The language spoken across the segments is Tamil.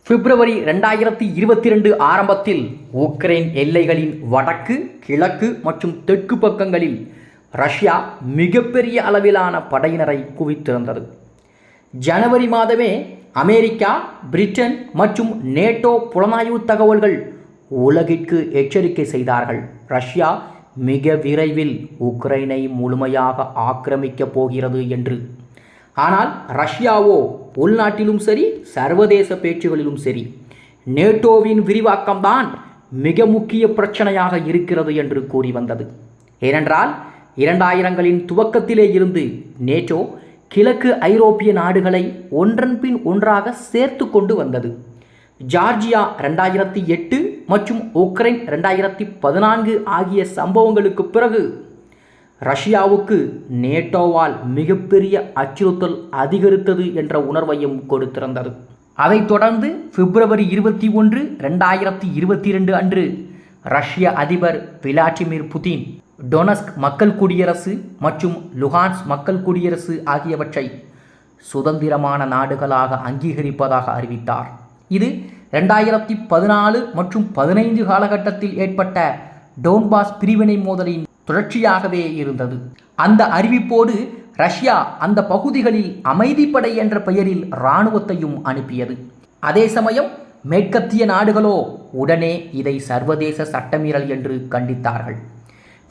பிப்ரவரி 2022 ஆரம்பத்தில் உக்ரைன் எல்லைகளின் வடக்கு, கிழக்கு மற்றும் தெற்கு பக்கங்களில் ரஷ்யா மிகப்பெரிய அளவிலான படையினரை குவித்திருந்தது. ஜனவரி மாதமே அமெரிக்கா, பிரிட்டன் மற்றும் நேட்டோ புலனாய்வு தகவல்கள் உலகிற்கு எச்சரிக்கை செய்தார்கள். ரஷ்யா மிக விரைவில் உக்ரைனை முழுமையாக ஆக்கிரமிக்கப் போகிறது என்று. ஆனால் ரஷ்யாவோ உள்நாட்டிலும் சரி, சர்வதேச பேச்சுகளிலும் சரி, நேட்டோவின் விரிவாக்கம்தான் மிக முக்கிய பிரச்சனையாக இருக்கிறது என்று கூறி வந்தது. ஏனென்றால் 2000களின் துவக்கத்திலே இருந்து நேட்டோ கிழக்கு ஐரோப்பிய நாடுகளை ஒன்றன் பின் ஒன்றாக சேர்த்து கொண்டு வந்தது. ஜார்ஜியா 2008 மற்றும் உக்ரைன் 2014 ஆகிய சம்பவங்களுக்கு பிறகு ரஷ்யாவுக்கு நேட்டோவால் மிகப்பெரிய அச்சுறுத்தல் அதிகரித்தது என்ற உணர்வையும் கொடுத்திருந்தது. அதைத் தொடர்ந்து பிப்ரவரி 21, 2022 அன்று ரஷ்ய அதிபர் விளாடிமிர் புதின் டொனஸ்க் மக்கள் குடியரசு மற்றும் லுஹான்ஸ் மக்கள் குடியரசு ஆகியவற்றை சுதந்திரமான நாடுகளாக அங்கீகரிப்பதாக அறிவித்தார். இது 2014 மற்றும் 15 காலகட்டத்தில் ஏற்பட்ட டோன்பாஸ் பிரிவினை மோதலின் தொடர்ச்சியாகவே இருந்தது. அந்த அறிவிப்போடு ரஷ்யா அந்த பகுதிகளில் அமைதிப்படை என்ற பெயரில் இராணுவத்தையும் அனுப்பியது. அதே சமயம் மேற்கத்திய நாடுகளோ உடனே இதை சர்வதேச சட்டமீறல் என்று கண்டித்தார்கள்.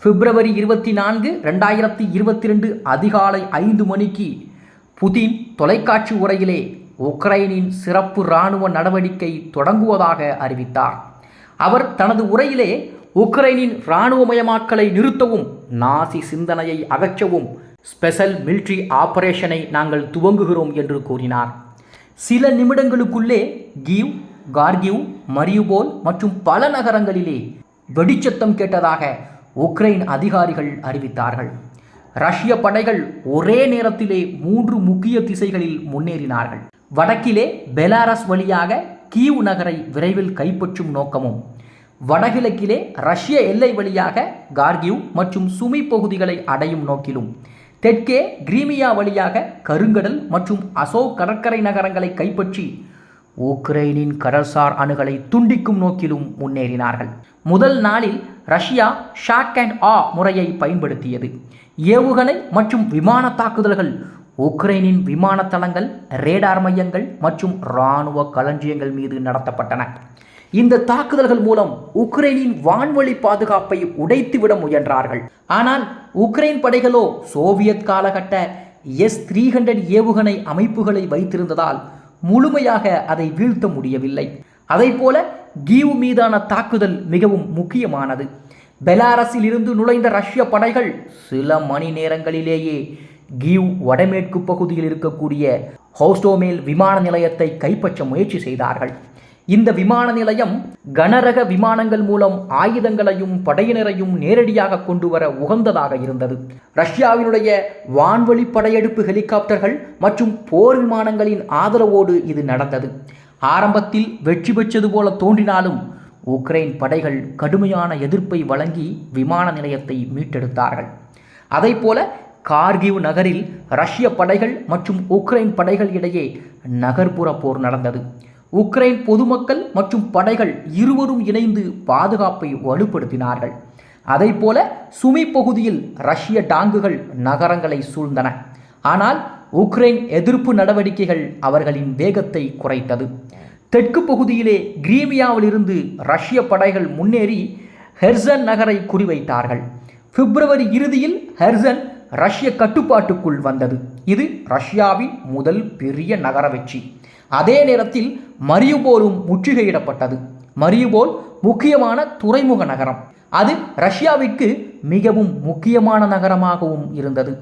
பிப்ரவரி 24, 2022 அதிகாலை 5 மணிக்கு புதின் தொலைக்காட்சி உரையிலே உக்ரைனின் சிறப்பு இராணுவ நடவடிக்கை தொடங்குவதாக அறிவித்தார். அவர் தனது உரையிலே உக்ரைனின் இராணுவமயமாக்கலை நிறுத்தவும், நாசி சிந்தனையை அகற்றவும் ஸ்பெஷல் மிலிட்ரி ஆபரேஷனை நாங்கள் துவங்குகிறோம் என்று கூறினார். சில நிமிடங்களுக்குள்ளே கீவ், கார்கிவ், மரியுபோல் மற்றும் பல நகரங்களிலே வெடிச்சத்தம் கேட்டதாக உக்ரைன் அதிகாரிகள் அறிவித்தார்கள். ரஷ்ய படைகள் ஒரே நேரத்திலே 3 முக்கிய திசைகளில் முன்னேறினார்கள். வடக்கிலே பெலாரஸ் வழியாக கீவ் நகரை விரைவில் கைப்பற்றும் நோக்கமும், வடகிழக்கிலே ரஷ்ய எல்லை வழியாக கார்கிவ் மற்றும் சுமி பகுதிகளை அடையும் நோக்கிலும், தெற்கே கிரீமியா வழியாக கருங்கடல் மற்றும் அசோக் கடற்கரை நகரங்களை கைப்பற்றி உக்ரைனின் கடல்சார் அணுகளை துண்டிக்கும் நோக்கிலும் முன்னேறினார்கள். முதல் நாளில் ரஷ்யா ஷாக் அண்ட் ஆ முறையை பயன்படுத்தியது. ஏவுகணை மற்றும் விமான தாக்குதல்கள் உக்ரைனின் விமான தளங்கள், ரேடார் மையங்கள் மற்றும் இராணுவ களஞ்சியங்கள் மீது நடத்தப்பட்டன. இந்த தாக்குதல்கள் மூலம் உக்ரைனின் வான்வழி பாதுகாப்பை உடைத்துவிட முயன்றார்கள். ஆனால் உக்ரைன் படைகளோ சோவியத் காலகட்ட S-300 ஏவுகணை அமைப்புகளை வைத்திருந்ததால் முழுமையாக அதை வீழ்த்த முடியவில்லை. அதைப்போல கீவ் மீதான தாக்குதல் மிகவும் முக்கியமானது. பெலாரஸில் இருந்து நுழைந்த ரஷ்ய படைகள் சில மணி நேரங்களிலேயே கீவ் வடமேற்கு பகுதியில் இருக்கக்கூடிய ஹோஸ்டோமேல் விமான நிலையத்தை கைப்பற்ற முயற்சி செய்தார்கள். இந்த விமான நிலையம் கனரக விமானங்கள் மூலம் ஆயுதங்களையும் படையினரையும் நேரடியாக கொண்டு வர உகந்ததாக இருந்தது. ரஷ்யாவினுடைய வான்வழி படையெடுப்பு ஹெலிகாப்டர்கள் மற்றும் போர் விமானங்களின் ஆதரவோடு இது நடந்தது. ஆரம்பத்தில் வெற்றி பெற்றது போல தோன்றினாலும் உக்ரைன் படைகள் கடுமையான எதிர்ப்பை வழங்கி விமான நிலையத்தை மீட்டெடுத்தார்கள். அதைப்போல கார்கிவ் நகரில் ரஷ்ய படைகள் மற்றும் உக்ரைன் படைகள் இடையே நகர்ப்புற போர் நடந்தது. உக்ரைன் பொதுமக்கள் மற்றும் படைகள் இருவரும் இணைந்து பாதுகாப்பை வலுப்படுத்தினார்கள். அதைப்போல சுமி பகுதியில் ரஷ்ய டாங்குகள் நகரங்களை சூழ்ந்தன. ஆனால் உக்ரைன் எதிர்ப்பு நடவடிக்கைகள் அவர்களின் வேகத்தை குறைத்தது. தெற்கு பகுதியிலே கிரீமியாவிலிருந்து ரஷ்ய படைகள் முன்னேறி ஹெர்சன் நகரை குறிவைத்தார்கள். பிப்ரவரி இறுதியில் ஹெர்சன் ரஷ்ய கட்டுப்பாட்டுக்குள் வந்தது. இது ரஷ்யாவின் முதல் பெரிய நகர வெற்றி. அதே நேரத்தில் மரியுபோலும் முற்றுகையிடப்பட்டது. மரியுபோல் முக்கியமான துறைமுக நகரம். அது ரஷ்யாவிற்கு மிகவும் முக்கியமான நகரமாகவும் இருந்தது.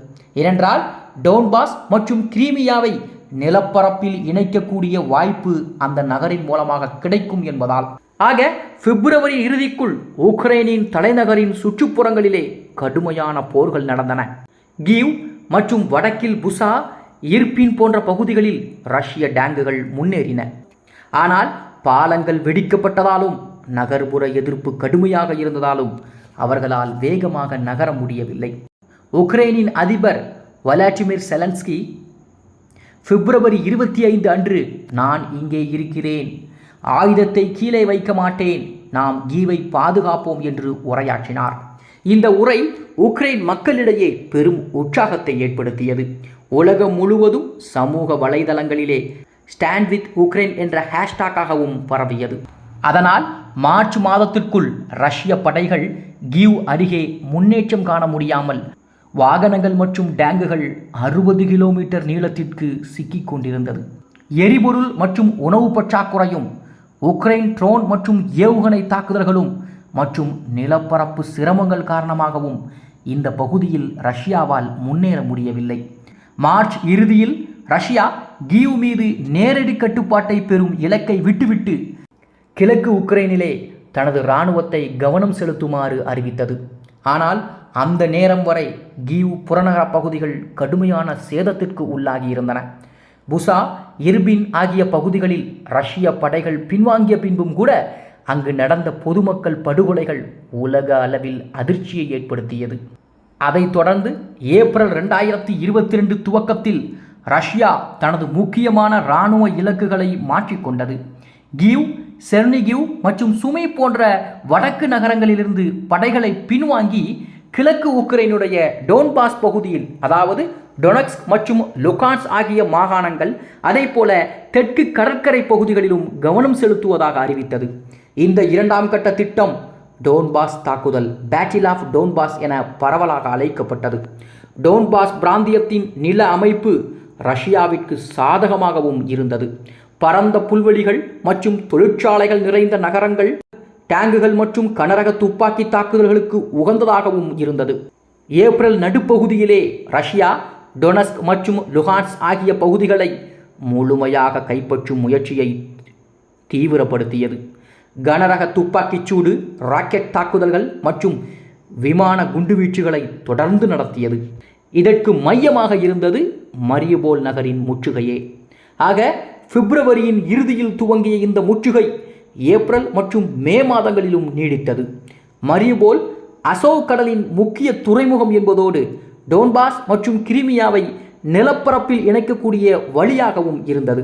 ஏனென்றால் டோன்பாஸ் மற்றும் கிரீமியாவை நிலப்பரப்பில் இணைக்கக்கூடிய வாய்ப்பு அந்த நகரின் மூலமாக கிடைக்கும் என்பதால். ஆக பிப்ரவரி இறுதிக்குள் உக்ரைனின் தலைநகரின் சுற்றுப்புறங்களிலே கடுமையான போர்கள் நடந்தன. கீவ் மற்றும் வடக்கில் புசா, இர்பின் போன்ற பகுதிகளில் ரஷ்ய டேங்குகள் முன்னேறின. ஆனால் பாலங்கள் வெடிக்கப்பட்டதாலும் நகர்ப்புற எதிர்ப்பு கடுமையாக இருந்ததாலும் அவர்களால் வேகமாக நகர முடியவில்லை. உக்ரைனின் அதிபர் விளாடிமிர் செலன்ஸ்கி பிப்ரவரி 25 அன்று நான் இங்கே இருக்கிறேன், ஆயுதத்தை கீழே வைக்க மாட்டேன், நாம் கீவை பாதுகாப்போம் என்று உரையாற்றினார். இந்த உரை உக்ரைன் மக்களிடையே பெரும் உற்சாகத்தை ஏற்படுத்தியது. உலகம் முழுவதும் சமூக வலைதளங்களிலே ஸ்டாண்ட் வித் உக்ரைன் என்ற ஹேஷ்டாக்காகவும் பரவியது. அதனால் மார்ச் மாதத்திற்குள் ரஷ்ய படைகள் கீவ் அருகே முன்னேற்றம் காண முடியாமல் வாகனங்கள் மற்றும் டேங்குகள் 60 கிலோமீட்டர் நீளத்திற்கு சிக்கிக் கொண்டிருந்தது. எரிபொருள் மற்றும் உணவு பற்றாக்குறையும் உக்ரைன் ட்ரோன் மற்றும் ஏவுகணை தாக்குதல்களும் மற்றும் நிலப்பரப்பு சிரமங்கள் காரணமாகவும் இந்த பகுதியில் ரஷ்யாவால் முன்னேற முடியவில்லை. மார்ச் இறுதியில் ரஷ்யா கீவ் மீது நேரடி கட்டுப்பாட்டை பெறும் இலக்கை விட்டுவிட்டு கிழக்கு உக்ரைனிலே தனது இராணுவத்தை கவனம் செலுத்துமாறு அறிவித்தது. ஆனால் அந்த நேரம் வரை கீவ் புறநகர பகுதிகள் கடுமையான சேதத்திற்கு உள்ளாகியிருந்தன. புசா, இர்பின் ஆகிய பகுதிகளில் ரஷ்ய படைகள் பின்வாங்கிய பின்பும் கூட அங்கு நடந்த பொதுமக்கள் படுகொலைகள் உலக அளவில் அதிர்ச்சியை ஏற்படுத்தியது. அதைத் தொடர்ந்து ஏப்ரல் 2022 துவக்கத்தில் ரஷ்யா தனது முக்கியமான இராணுவ இலக்குகளை மாற்றிக்கொண்டது. கீவ், செர்னிகிவ் மற்றும் சுமி போன்ற வடக்கு நகரங்களிலிருந்து படைகளை பின்வாங்கி கிழக்கு உக்ரைனுடைய டோன்பாஸ் பகுதியில், அதாவது டொனெட்ஸ்க் மற்றும் லுகான்ஸ் ஆகிய மாகாணங்கள், அதே போல தெற்கு கடற்கரை பகுதிகளிலும் கவனம் செலுத்துவதாக அறிவித்தது. இந்த இரண்டாம் கட்ட திட்டம் டோன்பாஸ் தாக்குதல், பேட்டில் ஆஃப் டோன்பாஸ் என பரவலாக அழைக்கப்பட்டது. டோன்பாஸ் பிராந்தியத்தின் நில அமைப்பு ரஷ்யாவிற்கு சாதகமாகவும் இருந்தது. பரந்த புல்வெளிகள் மற்றும் தொழிற்சாலைகள் நிறைந்த நகரங்கள் டேங்குகள் மற்றும் கனரக துப்பாக்கி தாக்குதல்களுக்கு உகந்ததாகவும் இருந்தது. ஏப்ரல் நடுப்பகுதியிலே ரஷ்யா டொனெட்ஸ்க் மற்றும் லுகான்ஸ் ஆகிய பகுதிகளை முழுமையாக கைப்பற்றும் முயற்சியை தீவிரப்படுத்தியது. கனரக துப்பாக்கிச்சூடு, ராக்கெட் தாக்குதல்கள் மற்றும் விமான குண்டுவீச்சுகளை தொடர்ந்து நடத்தியது. இதற்கு மையமாக இருந்தது மரியுபோல் நகரின் முற்றுகையே. ஆக பிப்ரவரியின் இறுதியில் துவங்கிய இந்த முற்றுகை ஏப்ரல் மற்றும் மே மாதங்களிலும் நீடித்தது. மரியுபோல் அசோவ் கடலின் முக்கிய துறைமுகம் என்பதோடு டோன்பாஸ் மற்றும் கிரிமியாவை நிலப்பரப்பில் இணைக்கக்கூடிய வழியாகவும் இருந்தது.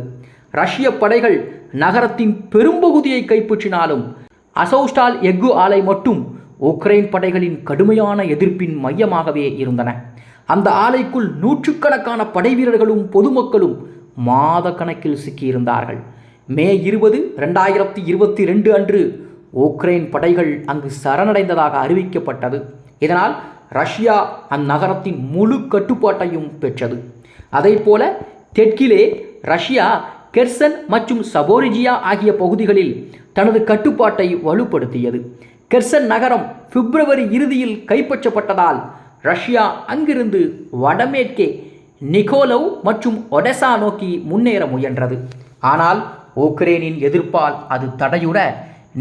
ரஷ்ய படைகள் நகரத்தின் பெரும்பகுதியை கைப்பற்றினாலும் அசோவ்ஸ்டால் எஃகு ஆலை மட்டும் உக்ரைன் படைகளின் கடுமையான எதிர்ப்பின் மையமாகவே இருந்தன. அந்த ஆலைக்குள் நூற்றுக்கணக்கான படை வீரர்களும் பொதுமக்களும் மாத கணக்கில் சிக்கியிருந்தார்கள். மே 20, 2022 அன்று உக்ரைன் படைகள் அங்கு சரணடைந்ததாக அறிவிக்கப்பட்டது. இதனால் ரஷ்யா அந்நகரத்தின் முழு கட்டுப்பாட்டையும் பெற்றது. அதேபோல தெற்கிலே ரஷ்யா கெர்சன் மற்றும் சபோரிஜியா ஆகிய பகுதிகளில் தனது கட்டுப்பாட்டை வலுப்படுத்தியது. கெர்சன் நகரம் பிப்ரவரி இறுதியில் கைப்பற்றப்பட்டதால் ரஷ்யா அங்கிருந்து வடமேற்கே நிக்கோலவ் மற்றும் ஒடெசா நோக்கி முன்னேற முயன்றது. ஆனால் உக்ரைனின் எதிர்ப்பால் அது தடையுற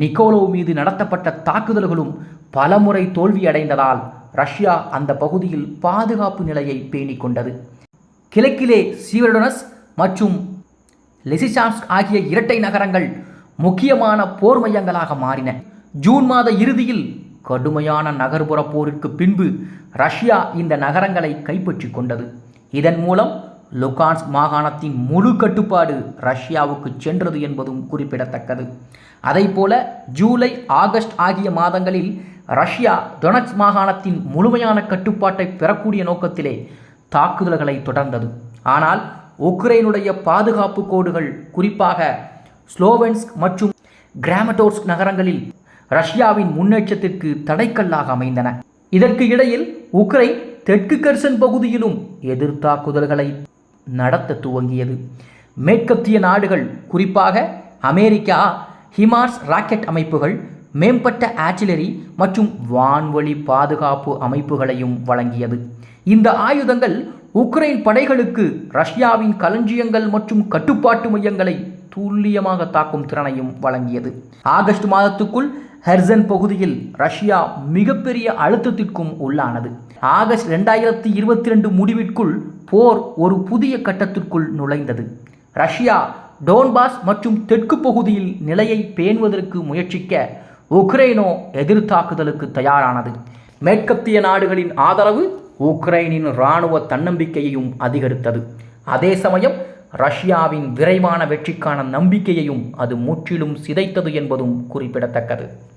நிக்கோலோவ் மீது நடத்தப்பட்ட தாக்குதல்களும் பலமுறை தோல்வியடைந்ததால் ரஷ்யா அந்த பகுதியில் பாதுகாப்பு நிலையை பேணிக் கொண்டது. கிழக்கிலே சீவரோடனஸ் மற்றும் லெசிசான்ஸ்க் ஆகிய இரட்டை நகரங்கள் முக்கியமான போர் மையங்களாக மாறின. ஜூன் மாத இறுதியில் கடுமையான நகர்ப்புற போருக்கு பின்பு ரஷ்யா இந்த நகரங்களை கைப்பற்றி கொண்டது. இதன் மூலம் லுகான்ஸ்க் மாகாணத்தின் முழு கட்டுப்பாடு ரஷ்யாவுக்கு சென்றது என்பதும் குறிப்பிடத்தக்கது. அதைப்போல ஜூலை, ஆகஸ்ட் ஆகிய மாதங்களில் ரஷ்யா டொனெட்ஸ்க் மாகாணத்தின் முழுமையான கட்டுப்பாட்டை பெறக்கூடிய நோக்கத்திலே தாக்குதல்களை தொடர்ந்தது. ஆனால் உக்ரைனுடைய பாதுகாப்பு கோடுகள், குறிப்பாக ஸ்லோவென்ஸ்க் மற்றும் கிராமடோர்ஸ்க் நகரங்களில் ரஷ்யாவின் முன்னேற்றத்திற்கு தடைக்கல்லாக அமைந்தன. இதற்கு இடையில் உக்ரைன் தெற்கு கெர்சன் பகுதியிலும் எதிர்த்தாக்குதல்களை நடத்த துவங்கியது. மேற்கத்திய நாடுகள், குறிப்பாக அமெரிக்கா, ஹிமார்ஸ் ராக்கெட் அமைப்புகள், மேம்பட்ட ஆர்ட்டிலரி மற்றும் வான்வழி பாதுகாப்பு அமைப்புகளையும் வழங்கியது. இந்த ஆயுதங்கள் உக்ரைன் படைகளுக்கு ரஷ்யாவின் களஞ்சியங்கள் மற்றும் கட்டுப்பாட்டு மையங்களை துல்லியமாக தாக்கும் திறனையும் வழங்கியது. ஆகஸ்ட் மாதத்துக்குள் ஹெர்சன் பகுதியில் ரஷ்யா மிகப்பெரிய அழுத்தத்திற்கும் உள்ளானது. ஆகஸ்ட் 2022 முடிவிற்குள் போர் ஒரு புதிய கட்டத்திற்குள் நுழைந்தது. ரஷ்யா டோன்பாஸ் மற்றும் தெற்கு பகுதியில் நிலையை பேணுவதற்கு முயற்சிக்க உக்ரைனோ எதிர்த்தாக்குதலுக்கு தயாரானது. மேற்கத்திய நாடுகளின் ஆதரவு உக்ரைனின் இராணுவ தன்னம்பிக்கையையும் அதிகரித்தது. அதே சமயம் ரஷ்யாவின் விரைவான வெற்றிக்கான நம்பிக்கையையும் அது முற்றிலும் சிதைத்தது என்பதும் குறிப்பிடத்தக்கது.